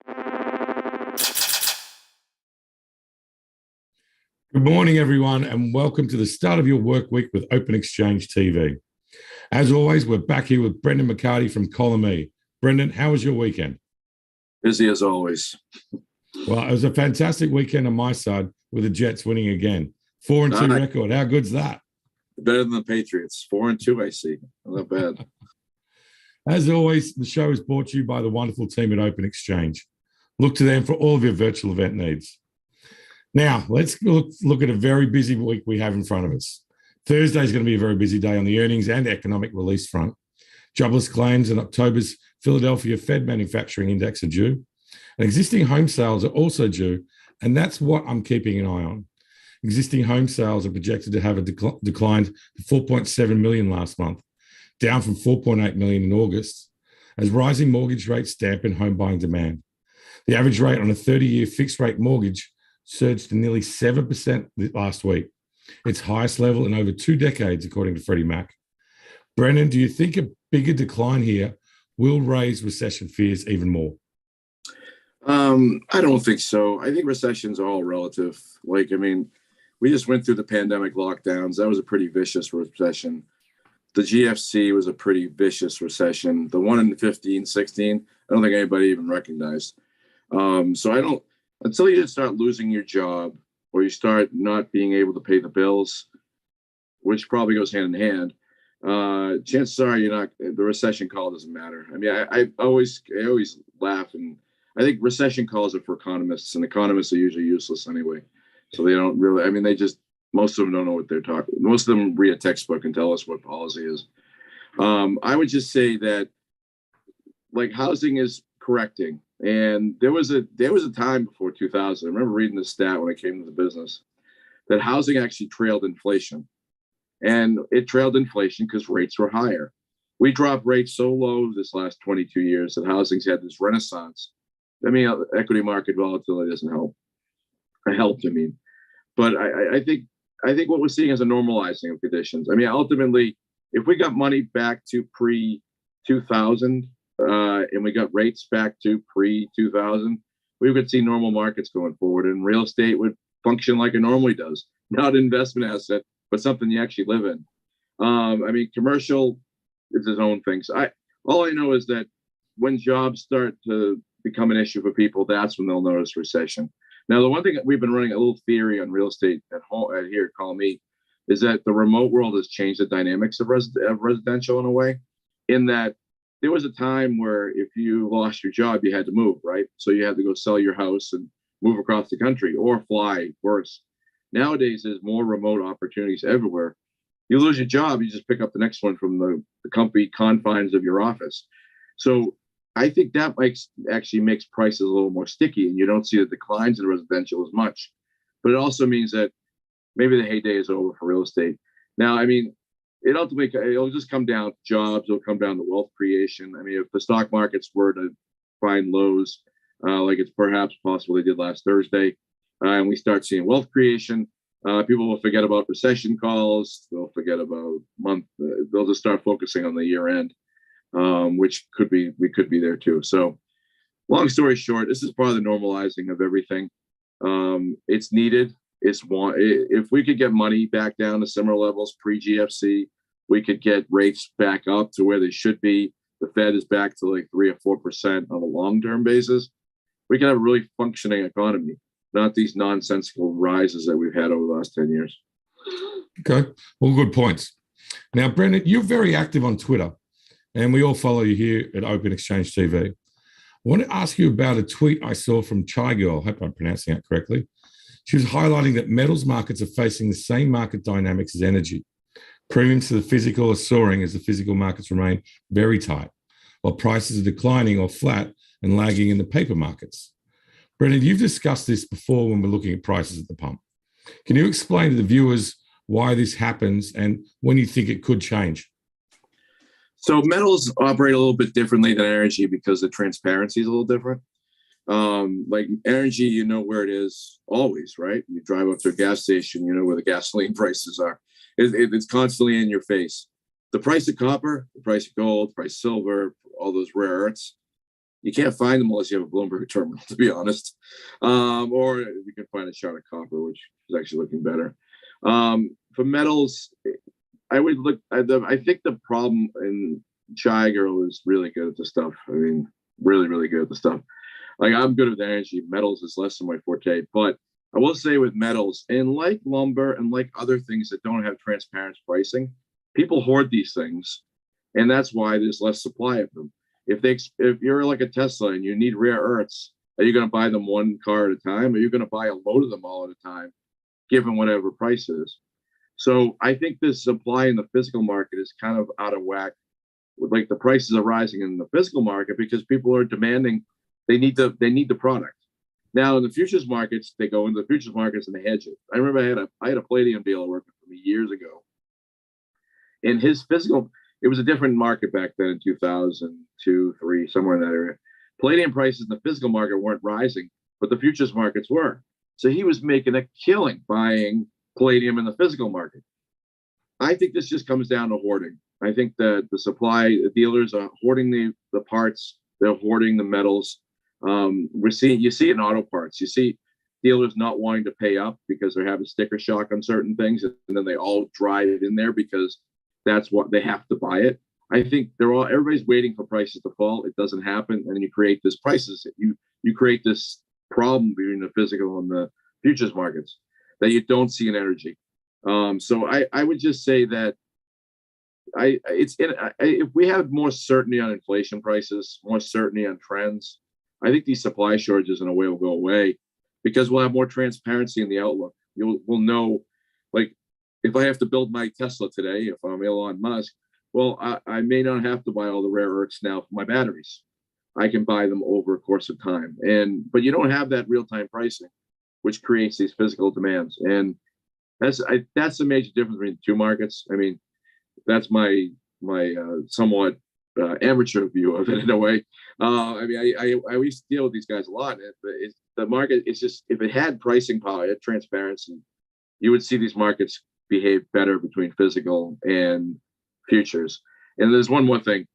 Good morning, everyone, and welcome to the start of your work week with Open Exchange TV. As always, we're back here with Brendan McCarty from Column E. Brendan, how was your weekend? Busy as always. Well, it was a fantastic weekend on my side with the Jets winning again. 4-2 record. How good's that? Better than the Patriots. 4-2, I see. Not bad. As always, the show is brought to you by the wonderful team at Open Exchange. Look to them for all of your virtual event needs. Now, let's look at a very busy week we have in front of us. Thursday is going to be a very busy day on the earnings and economic release front. Jobless claims and October's Philadelphia Fed Manufacturing Index are due. And existing home sales are also due, and that's what I'm keeping an eye on. Existing home sales are projected to have a declined to 4.7 million last month, down from 4.8 million in August, as rising mortgage rates dampen home buying demand. The average rate on a 30-year fixed-rate mortgage surged to nearly 7% last week, its highest level in over 2 decades, according to Freddie Mac. Brennan, do you think a bigger decline here will raise recession fears even more? I don't think so. I think recessions are all relative. We just went through the pandemic lockdowns. That was a pretty vicious recession. The GFC was a pretty vicious recession. The one in 15, 16, I don't think anybody even recognized. Until you start losing your job or you start not being able to pay the bills, which probably goes hand in hand, chances are the recession call doesn't matter. I mean, I always laugh, and I think recession calls are for economists, and economists are usually useless anyway. So they don't really, most of them don't know what they're talking. Most of them read a textbook and tell us what policy is. I would just say that housing is correcting. And there was a time before 2000. I remember reading this stat when I came to the business that housing actually trailed inflation. And it trailed inflation because rates were higher. We dropped rates so low this last 22 years that housing's had this renaissance. Equity market volatility doesn't help. It helped, But I think what we're seeing is a normalizing of conditions. Ultimately, if we got money back to pre-2000, and we got rates back to pre-2000, we would see normal markets going forward, and real estate would function like it normally does. Not an investment asset, but something you actually live in. Commercial is its own thing. So all I know is that when jobs start to become an issue for people, that's when they'll notice recession. Now, the one thing that we've been running a little theory on real estate at home here at Column E is that the remote world has changed the dynamics of residential in a way, in that there was a time where if you lost your job, you had to move, right? So you had to go sell your house and move across the country or fly, worse. Nowadays, there's more remote opportunities everywhere. You lose your job, you just pick up the next one from the company confines of your office. So I think that actually makes prices a little more sticky, and you don't see the declines in residential as much. But it also means that maybe the heyday is over for real estate. Now, it'll just come down to jobs. It'll come down to wealth creation. If the stock markets were to find lows, like it's perhaps possible they did last Thursday, and we start seeing wealth creation, people will forget about recession calls. They'll forget about they'll just start focusing on the year end, which we could be there too. So long story short, this is part of the normalizing of everything. It's needed. If we could get money back down to similar levels pre-GFC, we could get rates back up to where they should be. The Fed is back to 3 or 4% on a long-term basis. We can have a really functioning economy, not these nonsensical rises that we've had over the last 10 years. Okay, all good points. Now, Brendan, you're very active on Twitter, and we all follow you here at Open Exchange TV. I want to ask you about a tweet I saw from Chai Girl. I hope I'm pronouncing that correctly. She was highlighting that metals markets are facing the same market dynamics as energy. Premiums to the physical are soaring as the physical markets remain very tight, while prices are declining or flat and lagging in the paper markets. Brendan, you've discussed this before when we're looking at prices at the pump. Can you explain to the viewers why this happens and when you think it could change? So metals operate a little bit differently than energy because the transparency is a little different. Like energy, you know where it is always, right? You drive up to a gas station, you know where the gasoline prices are. It's constantly in your face. The price of copper, the price of gold, the price of silver, all those rare earths, You can't find them unless you have a Bloomberg terminal, to be honest. Or you can find a chart of copper, which is actually looking better. For metals, I would look. I think the problem in Shy Girl is really good at the stuff. I mean, really, really good at the stuff. Like I'm good with energy. Metals is less than my forte, but I will say with metals and like lumber and like other things that don't have transparent pricing, people hoard these things, and that's why there's less supply of them. If you're like a Tesla and you need rare earths, are you going to buy them one car at a time? Or are you going to buy a load of them all at a time, given whatever price it is? So I think this supply in the physical market is kind of out of whack. Like the prices are rising in the physical market because people are demanding they need the product. Now in the futures markets, they go into the futures markets and they hedge it. I remember I had a palladium dealer working for me years ago. In his physical, it was a different market back then in 2002, 3, somewhere in that area. Palladium prices in the physical market weren't rising, but the futures markets were. So he was making a killing buying palladium in the physical market. I think this just comes down to hoarding. I think that the supply dealers are hoarding the parts, they're hoarding the metals. You see it in auto parts. You see dealers not wanting to pay up because they're having sticker shock on certain things, and then they all drive it in there because that's what they have to buy it. I think everybody's waiting for prices to fall. It doesn't happen, and then you create this prices. You create this problem between the physical and the futures markets that you don't see in energy. So I would just say that if we have more certainty on inflation prices, more certainty on trends, I think these supply shortages in a way will go away because we'll have more transparency in the outlook. We'll know, like, if I have to build my Tesla today, if I'm Elon Musk, well, I may not have to buy all the rare earths now for my batteries. I can buy them over a course of time. But you don't have that real-time pricing, which creates these physical demands. And that's the major difference between the two markets. I mean, that's my somewhat amateur view of it in a way. I mean, I used to deal with these guys a lot. The market, it's just, if it had pricing power, it had transparency, you would see these markets behave better between physical and futures. And there's one more thing.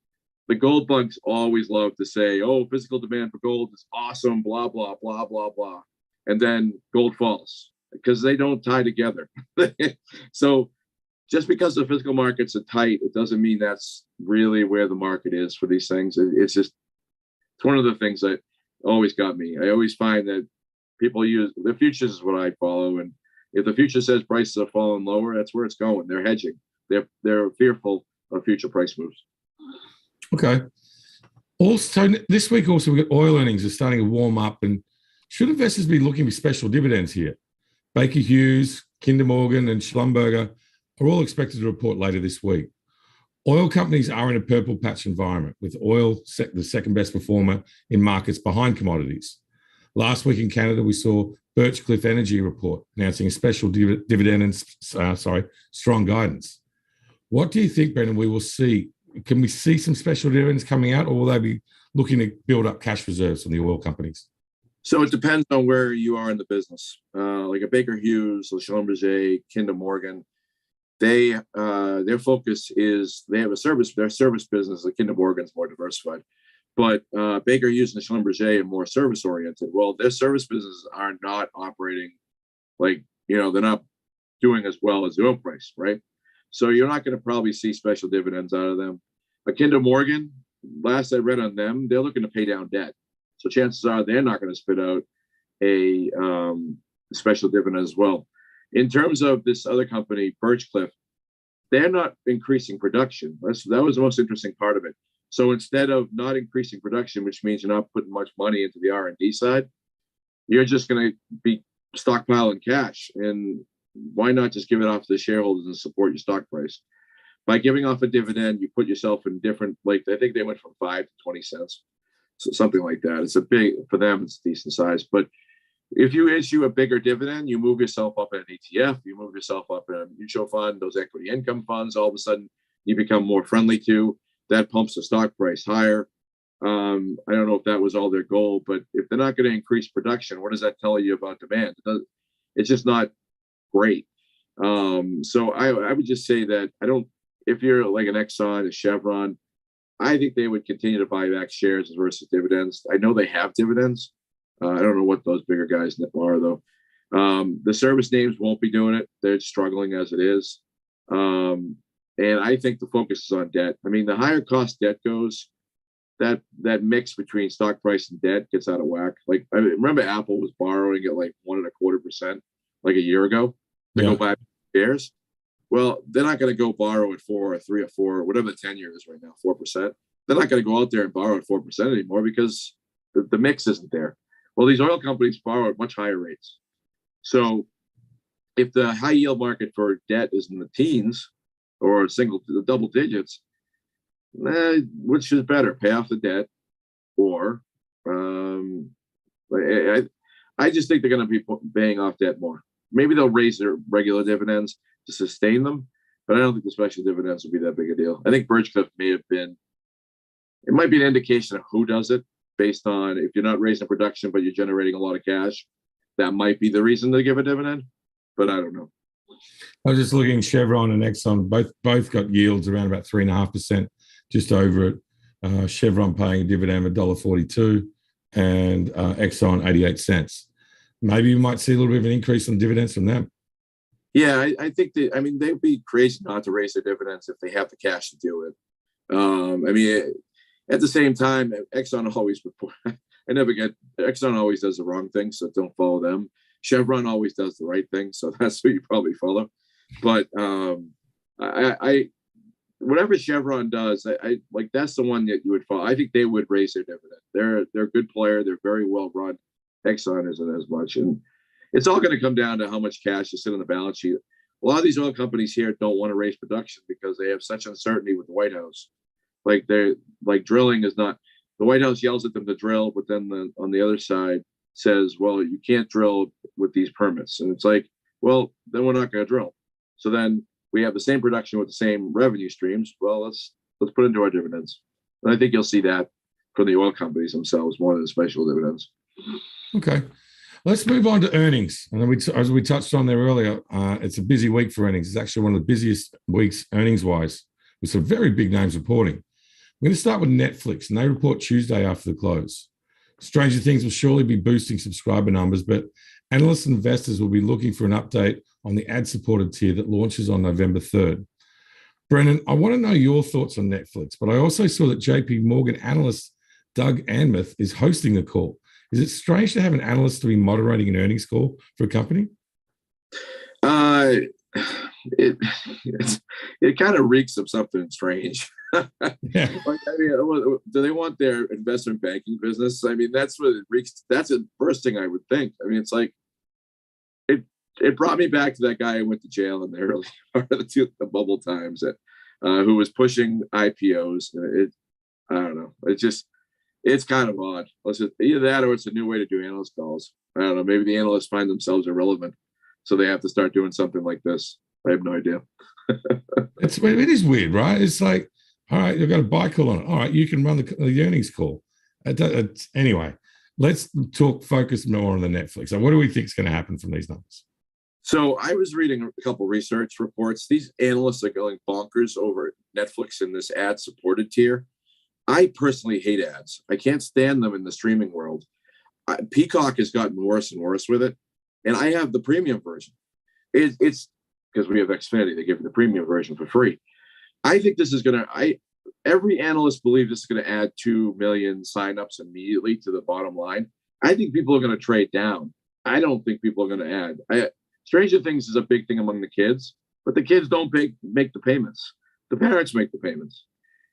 The gold bugs always love to say, oh, physical demand for gold is awesome, blah, blah, blah, blah, blah. And then gold falls because they don't tie together. So just because the physical markets are tight, it doesn't mean that's really where the market is for these things. It's one of the things that always got me. I always find that people use the futures is what I follow. And if the future says prices are falling lower, that's where it's going. They're hedging. They're fearful of future price moves. Okay. Also, this week also we've got oil earnings are starting to warm up, and should investors be looking for special dividends here? Baker Hughes, Kinder Morgan, and Schlumberger are all expected to report later this week. Oil companies are in a purple patch environment, with oil the second best performer in markets behind commodities. Last week in Canada, we saw Birchcliff Energy report announcing a special dividend and strong guidance. What do you think, Brendan, we will see? Can we see some special dividends coming out, or will they be looking to build up cash reserves from the oil companies? So it depends on where you are in the business. Like a Baker Hughes, a Schlumberger, Kinder Morgan, their focus is they have their service business. The Kinder Morgan's more diversified, but Baker Hughes and Schlumberger are more service oriented. Well, their service businesses are not operating they're not doing as well as the oil price, right? So you're not going to probably see special dividends out of them. A Kinder Morgan, last I read on them, they're looking to pay down debt. So chances are they're not going to spit out a special dividend as well. In terms of this other company, Birchcliff, they're not increasing production. That was the most interesting part of it. So instead of not increasing production, which means you're not putting much money into the R&D side, you're just going to be stockpiling cash. And why not just give it off to the shareholders and support your stock price? By giving off a dividend, you put yourself in different, I think they went from 5 to 20 cents. So something like that. It's for them, it's a decent size. But if you issue a bigger dividend, you move yourself up in an ETF, you move yourself up in a mutual fund, those equity income funds, all of a sudden you become more friendly to. That pumps the stock price higher. I don't know if that was all their goal, but if they're not going to increase production, what does that tell you about demand? It's just not great. So I would just say that if you're like an Exxon, a Chevron, I think they would continue to buy back shares versus dividends. I know they have dividends. I don't know what those bigger guys are though. The service names won't be doing it. They're struggling as it is. And I think the focus is on debt. I mean, the higher cost debt goes, that mix between stock price and debt gets out of whack. Like I remember Apple was borrowing at like 1.25% like a year ago to go buy shares. Well, they're not going to go borrow at 4 or 3 or 4, whatever the 10-year is right now, 4%. They're not going to go out there and borrow at 4% anymore because the mix isn't there. Well, these oil companies borrow at much higher rates. So if the high yield market for debt is in the teens or double digits, which is better, pay off the debt or I just think they're going to be paying off debt more. Maybe they'll raise their regular dividends to sustain them, but I don't think the special dividends will be that big a deal. I think Birchcliff it might be an indication of who does it based on if you're not raising production, but you're generating a lot of cash, that might be the reason to give a dividend, but I don't know. I was just looking, Chevron and Exxon both got yields around about 3.5%, just over it. Chevron paying a dividend of $1.42 and Exxon 88 cents. Maybe you might see a little bit of an increase in dividends from them. Yeah, I think they'd be crazy not to raise their dividends if they have the cash to do it. At the same time, Exxon always Exxon always does the wrong thing, so don't follow them. Chevron always does the right thing, so that's what you probably follow. But I whatever Chevron does, I like that's the one that you would follow. I think they would raise their dividend. They're a good player. They're very well run. Exxon isn't as much, and it's all going to come down to how much cash is sitting on the balance sheet. A lot of these oil companies here don't want to raise production because they have such uncertainty with the White House. Drilling is not. The White House yells at them to drill, but then on the other side says, "Well, you can't drill with these permits," and it's like, well, then we're not going to drill. So then we have the same production with the same revenue streams. Well, let's put into our dividends, and I think you'll see that for the oil companies themselves more than the special dividends. Okay. Let's move on to earnings. And as we touched on there earlier, it's a busy week for earnings. It's actually one of the busiest weeks earnings-wise with some very big names reporting. We're going to start with Netflix, and they report Tuesday after the close. Stranger Things will surely be boosting subscriber numbers, but analysts and investors will be looking for an update on the ad-supported tier that launches on November 3rd. Brennan, I want to know your thoughts on Netflix, but I also saw that JP Morgan analyst Doug Anmuth is hosting the call. Is it strange to have an analyst to be moderating an earnings call for a company? It kind of reeks of something strange. Yeah. Do they want their investment banking business? That's what it reeks. That's the first thing I would think. It's like it brought me back to that guy who went to jail in the early part of the bubble times who was pushing IPOs. I don't know. It's kind of odd. Either that or it's a new way to do analyst calls. I don't know. Maybe the analysts find themselves irrelevant, so they have to start doing something like this. I have no idea. It is weird, right? It's like, all right, you've got a buy call on it. All right, you can run the earnings call. Anyway, let's focus more on the Netflix. So what do we think is going to happen from these numbers? So I was reading a couple research reports. These analysts are going bonkers over Netflix in this ad-supported tier. I personally hate ads. I can't stand them in the streaming world. Peacock has gotten worse and worse with it, and I have the premium version. It's because we have Xfinity. They give you the premium version for free. I think this is going to. Every analyst believes this is going to add 2 million signups immediately to the bottom line. I think people are going to trade down. I don't think people are going to add. Stranger Things is a big thing among the kids, but the kids don't make the payments. The parents make the payments.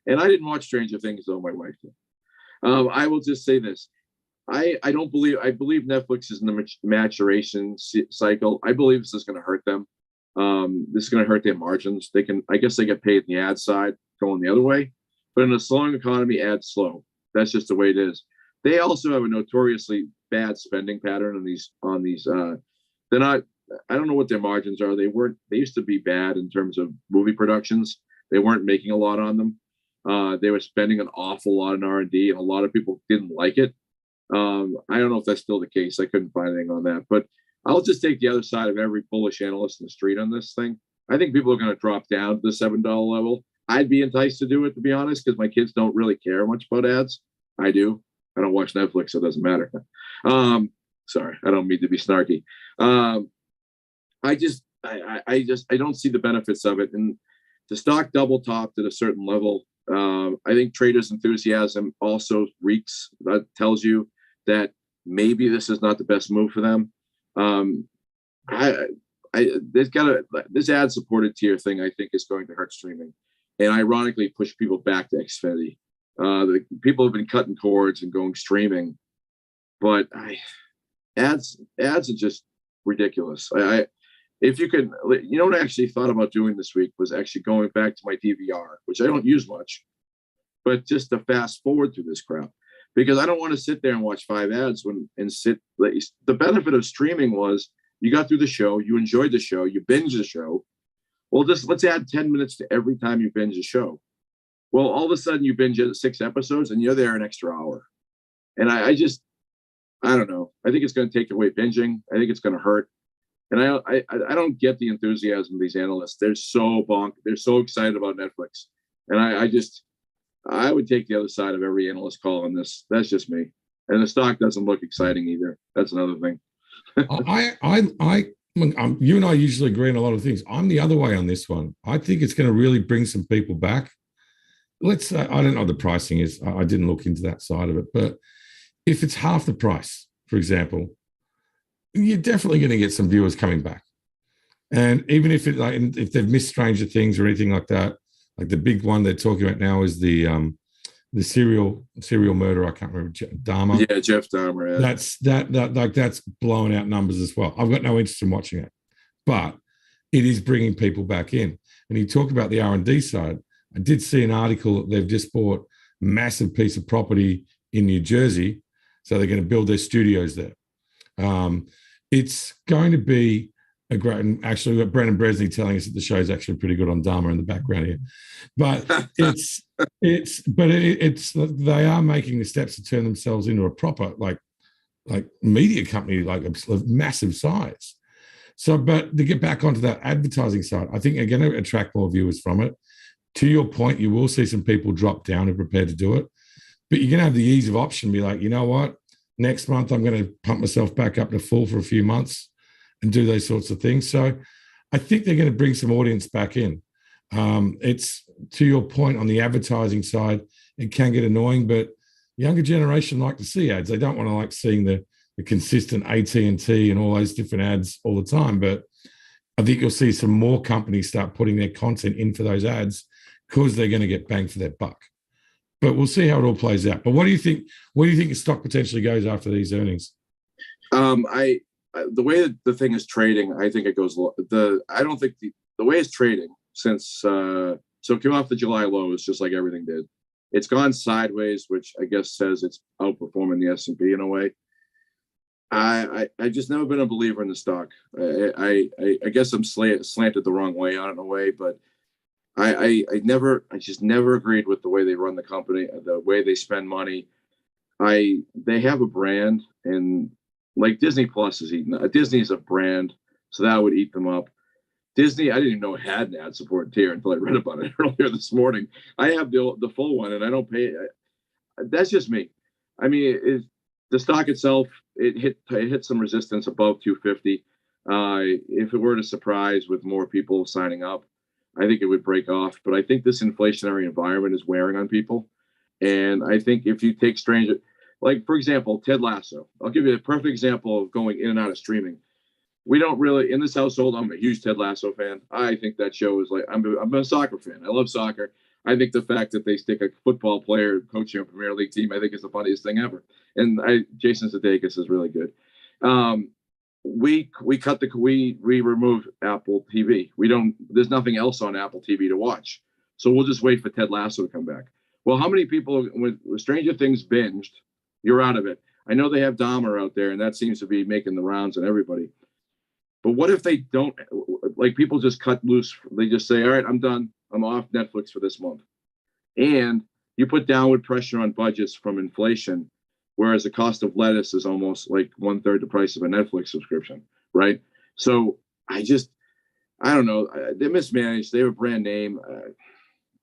And I didn't watch Stranger Things, though my wife did. I will just say this. I believe Netflix is in the maturation cycle. I believe this is going to hurt them. This is going to hurt their margins. I guess they get paid in the ad side going the other way, but in a slowing economy, ads slow. That's just the way it is. They also have a notoriously bad spending pattern on these. They're not. I don't know what their margins are. They used to be bad in terms of movie productions. They weren't making a lot on them. They were spending an awful lot in R&D, and a lot of people didn't like it. I don't know if that's still the case. I couldn't find anything on that, but I'll just take the other side of every bullish analyst in the street on this thing. I think people are going to drop down to the $7 level. I'd be enticed to do it, to be honest, because my kids don't really care much about ads. I do. I don't watch Netflix, so it doesn't matter. Sorry, I don't mean to be snarky. I don't see the benefits of it. And the stock double topped at a certain level. I think traders' enthusiasm also reeks. That tells you that maybe this is not the best move for them. This ad-supported tier thing, I think, is going to hurt streaming, and ironically push people back to Xfinity. The people have been cutting cords and going streaming, but ads are just ridiculous. If you could, what I actually thought about doing this week was actually going back to my DVR, which I don't use much, but just to fast forward through this crap, because I don't want to sit there and watch 5 ads the benefit of streaming was you got through the show, you enjoyed the show, you binge the show. Well, let's add 10 minutes to every time you binge a show. Well, all of a sudden you binge 6 episodes and you're there an extra hour. And I don't know. I think it's going to take away binging. I think it's going to hurt. And I don't get the enthusiasm of these analysts. They're so excited about Netflix. And I would take the other side of every analyst call on this. That's just me. And the stock doesn't look exciting either. That's another thing. You and I usually agree on a lot of things. I'm the other way on this one. I think it's going to really bring some people back. I don't know what the pricing is. I didn't look into that side of it, but if it's half the price, for example, you're definitely going to get some viewers coming back. And even if they've missed Stranger Things or anything like that, like the big one they're talking about now is the serial murder. I can't remember, Dahmer. Yeah, Jeff Dahmer. Yeah. That's blowing out numbers as well. I've got no interest in watching it, but it is bringing people back in. And you talk about the R&D side. I did see an article that they've just bought a massive piece of property in New Jersey, so they're going to build their studios there. It's going to be a great, and actually, we've got Brendan Bresney telling us that the show is actually pretty good on Dahmer in the background here. But they are making the steps to turn themselves into a proper like media company, like a massive size. So, but to get back onto that advertising side, I think they're going to attract more viewers from it. To your point, you will see some people drop down and prepare to do it, but you're going to have the ease of option. Be like, you know what? Next month, I'm going to pump myself back up to full for a few months and do those sorts of things. So I think they're going to bring some audience back in. It's to your point on the advertising side, it can get annoying, but younger generation like to see ads. They don't want to like seeing the consistent AT&T and all those different ads all the time. But I think you'll see some more companies start putting their content in for those ads because they're going to get bang for their buck. But we'll see how it all plays out. But what do you think? Where do you think the stock potentially goes after these earnings? The way that the thing is trading, I think it goes. I don't think the way it's trading since so it came off the July lows, just like everything did. It's gone sideways, which I guess says it's outperforming the S&P in a way. I just never been a believer in the stock. I guess I'm slanted the wrong way on it in a way, but I just never agreed with the way they run the company, the way they spend money. They have a brand, and like Disney Plus is eating. Disney is a brand, so that would eat them up. Disney, I didn't even know it had an ad support tier until I read about it earlier this morning. I have the full one, and I don't pay. That's just me. I mean, the stock itself, it hit some resistance above 250. If it were to surprise with more people signing up, I think it would break off. But I think this inflationary environment is wearing on people. And I think if you take like, for example, Ted Lasso, I'll give you a perfect example of going in and out of streaming. We don't really, in this household, I'm a huge Ted Lasso fan. I think that show is like, I'm a soccer fan. I love soccer. I think the fact that they stick a football player coaching a Premier League team, I think is the funniest thing ever. And Jason Sudeikis is really good. We removed Apple TV. There's nothing else on Apple TV to watch. So we'll just wait for Ted Lasso to come back. Well, how many people with Stranger Things binged? You're out of it. I know they have Dahmer out there, and that seems to be making the rounds on everybody. But what if they don't, like, people just cut loose? They just say, all right, I'm done. I'm off Netflix for this month. And you put downward pressure on budgets from inflation, whereas the cost of lettuce is almost like 1/3 the price of a Netflix subscription, right? So I don't know. They're mismanaged. They have a brand name.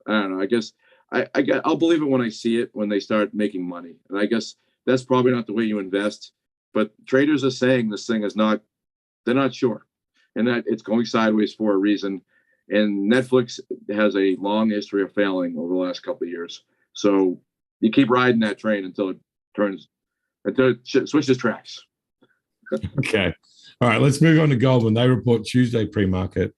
I don't know. I guess I'll believe it when I see it, when they start making money. And I guess that's probably not the way you invest. But traders are saying this thing is not, they're not sure. And that it's going sideways for a reason. And Netflix has a long history of failing over the last couple of years. So you keep riding that train until it switches tracks. Okay. All right, let's move on to Goldman. They report Tuesday pre-market.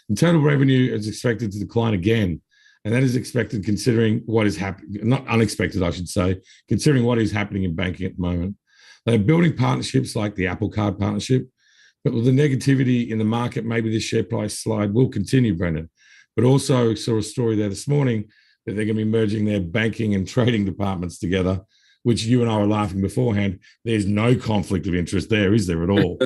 And total revenue is expected to decline again. And that is expected considering what is happening, not unexpected, I should say, considering what is happening in banking at the moment. They're building partnerships like the Apple Card partnership, but with the negativity in the market, maybe the share price slide will continue, Brendan. But also saw a story there this morning that they're going to be merging their banking and trading departments together, which you and I were laughing beforehand. There's no conflict of interest there, is there at all?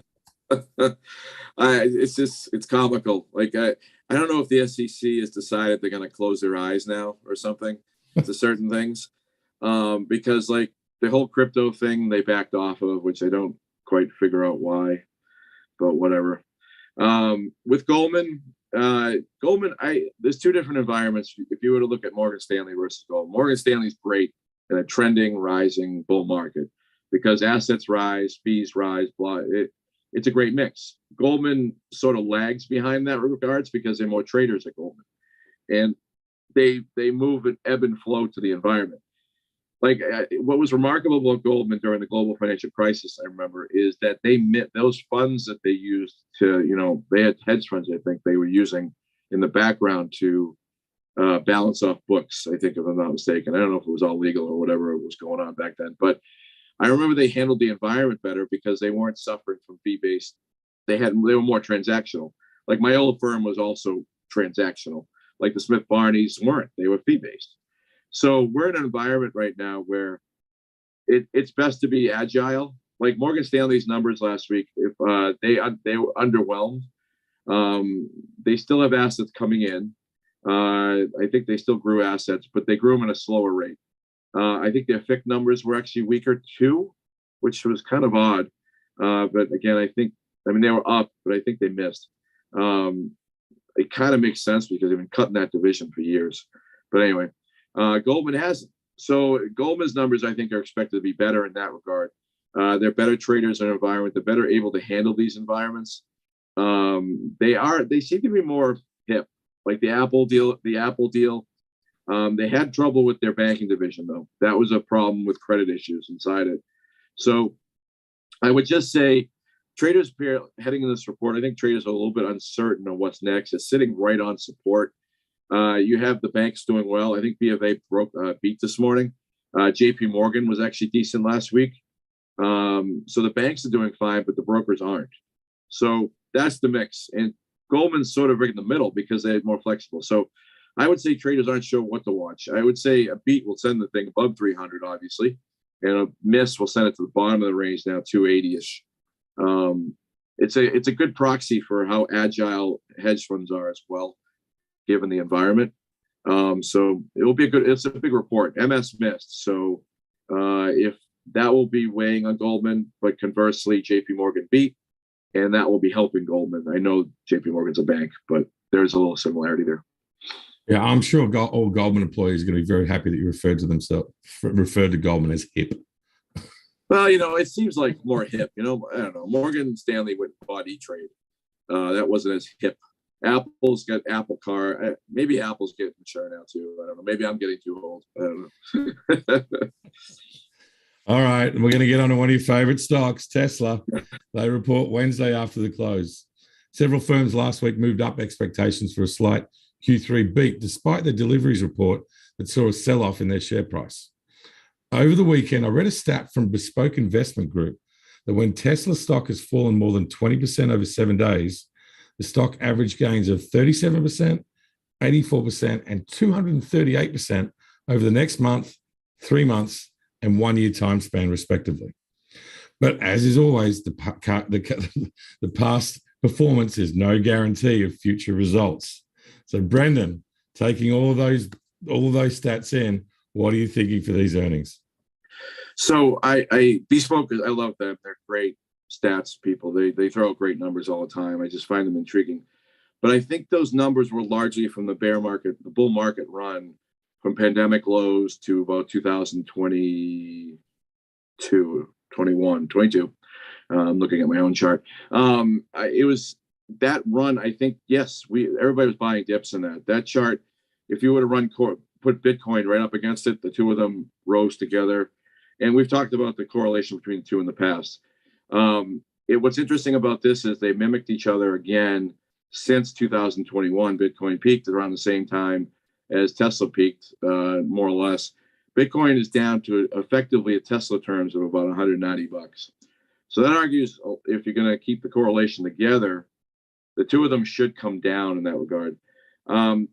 It's comical. Like, I don't know if the SEC has decided they're going to close their eyes now or something to certain things. Because like the whole crypto thing they backed off of, which I don't quite figure out why, but whatever. With Goldman, there's two different environments. If you were to look at Morgan Stanley versus Goldman, Morgan Stanley's great in a trending, rising bull market because assets rise, fees rise, blah. It's a great mix. Goldman sort of lags behind that regards because they're more traders at Goldman, and they move an ebb and flow to the environment. Like what was remarkable about Goldman during the global financial crisis, I remember, is that those funds that they used to, they had hedge funds, I think they were using in the background to balance off books, I think, if I'm not mistaken. I don't know if it was all legal or whatever was going on back then, but I remember they handled the environment better because they weren't suffering from fee-based. They were more transactional. Like my old firm was also transactional. Like the Smith Barneys weren't. They were fee-based. So we're in an environment right now where it's best to be agile. Like Morgan Stanley's numbers last week, if they were underwhelmed. They still have assets coming in. I think they still grew assets, but they grew them at a slower rate. I think their FIC numbers were actually weaker too, which was kind of odd. But again, they were up, but I think they missed. It kind of makes sense because they've been cutting that division for years. But anyway, Goldman hasn't. So Goldman's numbers, I think, are expected to be better in that regard. They're better traders in an environment. They're better able to handle these environments. They seem to be more hip, like the Apple deal. They had trouble with their banking division, though. That was a problem with credit issues inside it. So I would just say traders heading in this report, I think traders are a little bit uncertain on what's next. It's sitting right on support. You have the banks doing well. I think B of A beat this morning. JP Morgan was actually decent last week. So the banks are doing fine, but the brokers aren't. So that's the mix. And Goldman's sort of right in the middle because they're more flexible. So I would say traders aren't sure what to watch. I would say a beat will send the thing above 300, obviously, and a miss will send it to the bottom of the range now, 280-ish. It's a good proxy for how agile hedge funds are as well, given the environment. So it's a big report. MS missed. So if that will be weighing on Goldman, but conversely, JP Morgan beat, and that will be helping Goldman. I know JP Morgan's a bank, but there's a little similarity there. Yeah, I'm sure all Goldman employees are going to be very happy that you referred to Goldman as hip. Well, it seems like more hip. I don't know. Morgan Stanley went and bought E-Trade. That wasn't as hip. Apple's got Apple Car. Maybe Apple's getting mature now too. I don't know. Maybe I'm getting too old. I don't know. All right, we're going to get on to one of your favorite stocks, Tesla. They report Wednesday after the close. Several firms last week moved up expectations for a slight Q3 beat, despite the deliveries report that saw a sell-off in their share price. Over the weekend, I read a stat from Bespoke Investment Group that when Tesla stock has fallen more than 20% over 7 days, the stock average gains of 37%, 84%, and 238% over the next month, 3 months, and 1 year time span, respectively. But as is always, the past performance is no guarantee of future results. So, Brendan, taking all of those stats in, what are you thinking for these earnings? So, Bespoke, I love them. They're great stats people. They throw out great numbers all the time. I just find them intriguing. But I think those numbers were largely from the bear market, the bull market run from pandemic lows to about 2022, 21, 22. I'm looking at my own chart. It was that run. I think, yes, everybody was buying dips in that chart. If you would have put Bitcoin right up against it, the two of them rose together. And we've talked about the correlation between the two in the past. What's interesting about this is they mimicked each other again since 2021. Bitcoin peaked around the same time as Tesla peaked, more or less. Bitcoin is down to effectively a Tesla terms of about $190. So that argues if you're going to keep the correlation together, the two of them should come down in that regard.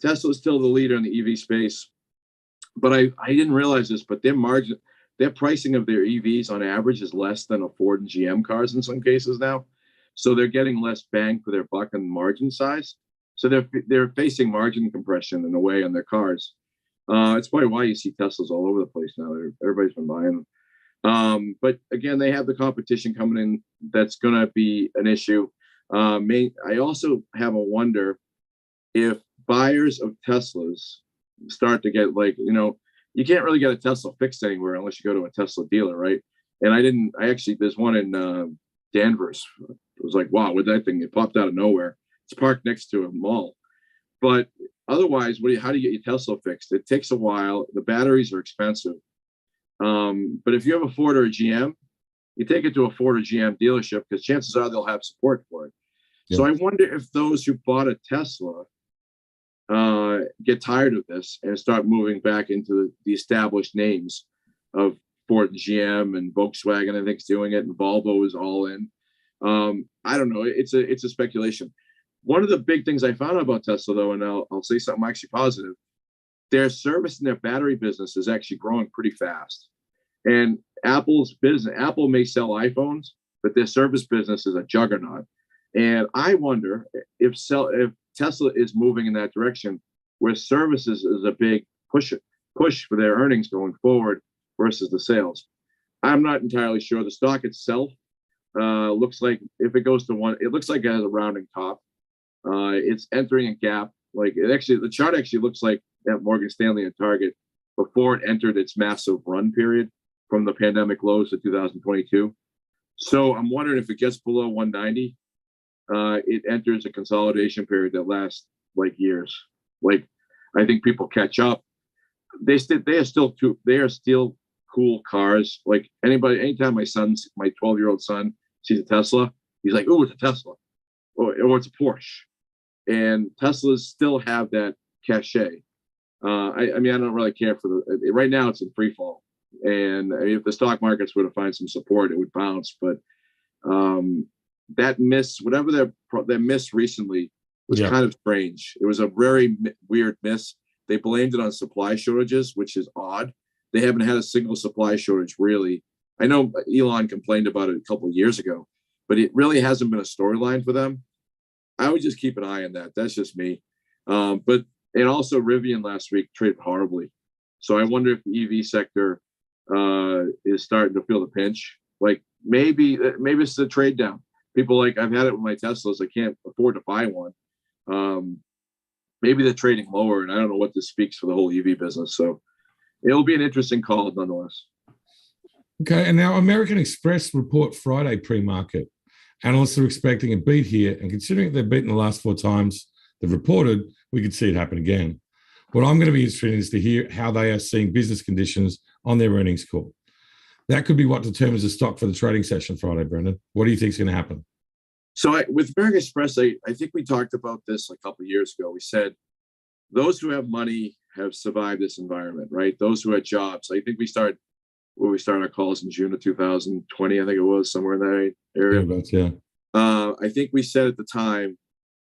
Tesla is still the leader in the EV space, but I didn't realize this, but their pricing of their EVs on average is less than a Ford and GM cars in some cases now. So they're getting less bang for their buck on margin size. So they're facing margin compression in a way on their cars. It's probably why you see Teslas all over the place now. Everybody's been buying them. But again, they have the competition coming in. That's going to be an issue. I also have a wonder if buyers of Teslas start to get you can't really get a Tesla fixed anywhere unless you go to a Tesla dealer, right? And there's one in Danvers. It was like, wow, with that thing, it popped out of nowhere. It's parked next to a mall. But otherwise, how do you get your Tesla fixed? It takes a while. The batteries are expensive. But if you have a Ford or a GM, you take it to a Ford or GM dealership because chances are they'll have support for it. Yeah. So I wonder if those who bought a Tesla get tired of this and start moving back into the established names of Ford and GM and Volkswagen. I think is doing it, and Volvo is all in. I don't know. It's a speculation. One of the big things I found out about Tesla, though, and I'll say something actually positive, their service and their battery business is actually growing pretty fast. And Apple may sell iPhones, but their service business is a juggernaut. And I wonder if Tesla is moving in that direction, where services is a big push for their earnings going forward versus the sales. I'm not entirely sure. The stock itself looks like if it goes to one, it looks like it has a rounding top. It's entering a gap. The chart actually looks like at Morgan Stanley and Target before it entered its massive run period from the pandemic lows of 2022. So I'm wondering if it gets below 190, it enters a consolidation period that lasts years. I think people catch up. They are still cool cars. Anytime my 12-year-old son sees a Tesla, he's like, "Oh, it's a Tesla," or it's a Porsche. And Teslas still have that cachet. I don't really care for right now. It's in free fall, and if the stock markets were to find some support, it would bounce. But that miss, whatever their miss recently, was kind of strange. It was a very weird miss. They blamed it on supply shortages, which is odd. They haven't had a single supply shortage, really. I know Elon complained about it a couple of years ago, but it really hasn't been a storyline for them. I would just keep an eye on that. That's just me. And also Rivian last week traded horribly. So I wonder if the EV sector is starting to feel the pinch. Maybe it's a trade down. People I've had it with my Teslas. I can't afford to buy one. Maybe they're trading lower, and I don't know what this speaks for the whole EV business. So it'll be an interesting call nonetheless. Okay, and now American Express report Friday pre-market. Analysts are expecting a beat here, and considering they've beaten the last 4 times they've reported, we could see it happen again. What I'm going to be interested in is to hear how they are seeing business conditions on their earnings call. That could be what determines the stock for the trading session Friday, Brendan. What do you think is going to happen? So with American Express, I think we talked about this a couple of years ago. We said those who have money have survived this environment, right? Those who had jobs. I think we started our calls in June of 2020. I think it was somewhere in that area. I think we said at the time,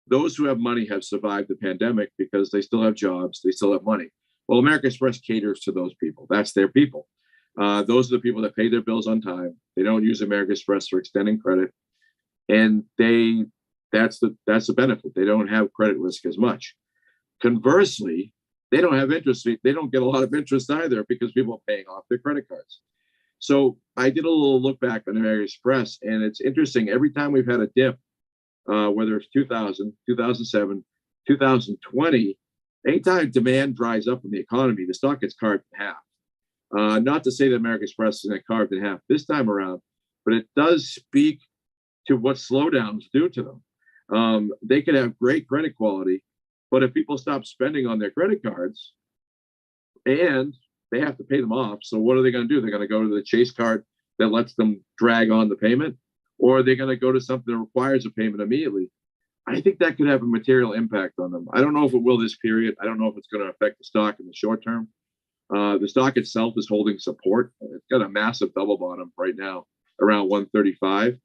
those who have money have survived the pandemic because they still have jobs, they still have money. Well, American Express caters to those people. That's their people. Those are the people that pay their bills on time. They don't use American Express for extending credit, and that's the benefit. They don't have credit risk as much. Conversely, they don't have interest. They don't get a lot of interest either because people are paying off their credit cards. So I did a little look back on American Express, and it's interesting. Every time we've had a dip, whether it's 2000, 2007, 2020, anytime demand dries up in the economy, the stock gets carved in half. Not to say that American Express isn't carved in half this time around, but it does speak to what slowdowns do to them. They could have great credit quality, but if people stop spending on their credit cards and they have to pay them off, so what are they going to do? They're going to go to the Chase card that lets them drag on the payment, or are they going to go to something that requires a payment immediately? I think that could have a material impact on them. I don't know if it will this period. I don't know if it's going to affect the stock in the short term. The stock itself is holding support. It's got a massive double bottom right now around 135.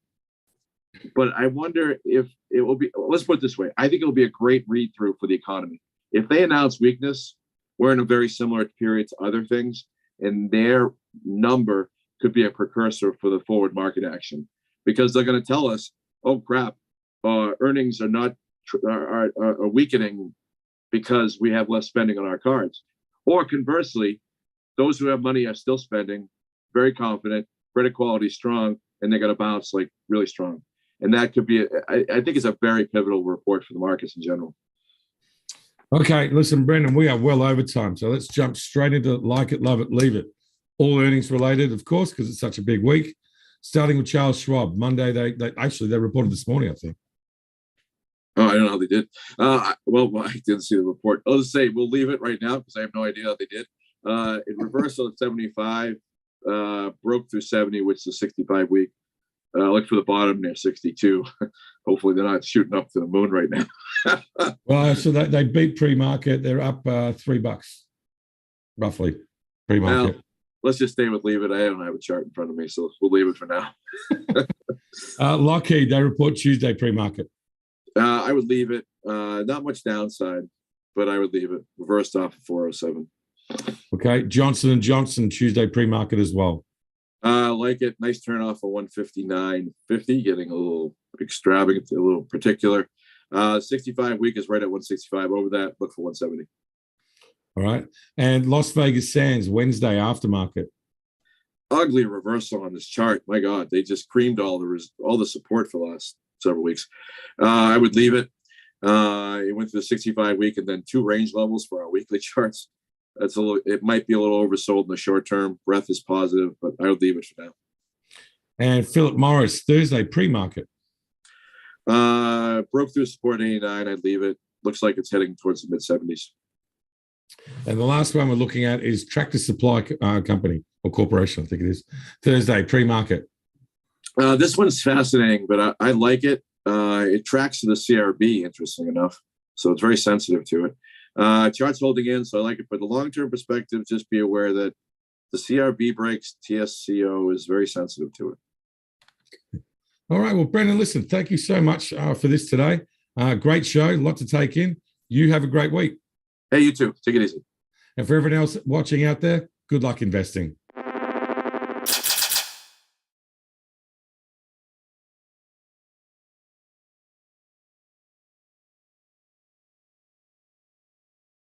But I wonder if it will be, let's put it this way. I think it'll be a great read through for the economy. If they announce weakness, we're in a very similar period to other things, and their number could be a precursor for the forward market action, because they're going to tell us, oh crap, earnings are not are weakening because we have less spending on our cards. Or conversely, those who have money are still spending, very confident, credit quality strong, and they're going to bounce like really strong. And that could be, I think it's a very pivotal report for the markets in general. Okay, listen, Brendan, we are well over time, so let's jump straight into like it, love it, leave it. All earnings related, of course, because it's such a big week. Starting with Charles Schwab. Monday, they reported this morning, I think. Oh, I don't know how they did. Well, I didn't see the report. I'll just say we'll leave it right now because I have no idea how they did. It reversed at 75, broke through 70, which is a 65 week. Look for the bottom near 62. Hopefully they're not shooting up to the moon right now. Well, so they beat pre-market. They're up $3, roughly, pre-market. Well, let's just stay with leave it. I don't have a chart in front of me, so we'll leave it for now. Lockheed, they report Tuesday pre-market. I would leave it. Not much downside, but I would leave it. Reversed off of 407. Okay. Johnson & Johnson, Tuesday pre-market as well. Like it. Nice turn off of 159.50, getting a little extravagant, a little particular. 65 week is right at 165. Over that, look for 170. All right. And Las Vegas Sands, Wednesday aftermarket. Ugly reversal on this chart. My God, they just creamed all the support for the last several weeks. I would leave it. It went through the 65 week and then two range levels for our weekly charts. It might be a little oversold in the short term. Breath is positive, but I would leave it for now. And Philip Morris, Thursday pre-market. Broke through support 89. I'd leave it. Looks like it's heading towards the mid 70s. And the last one we're looking at is Tractor Supply Company or Corporation, I think it is. Thursday pre-market. This one's fascinating, but I like it. It tracks to the CRB, interesting enough. So it's very sensitive to it. Chart's holding in, so I like it. But the long-term perspective, just be aware that the CRB breaks, TSCO is very sensitive to it. All right. Well, Brendan, listen, thank you so much for this today. Great show, a lot to take in. You have a great week. Hey, you too. Take it easy. And for everyone else watching out there, good luck investing.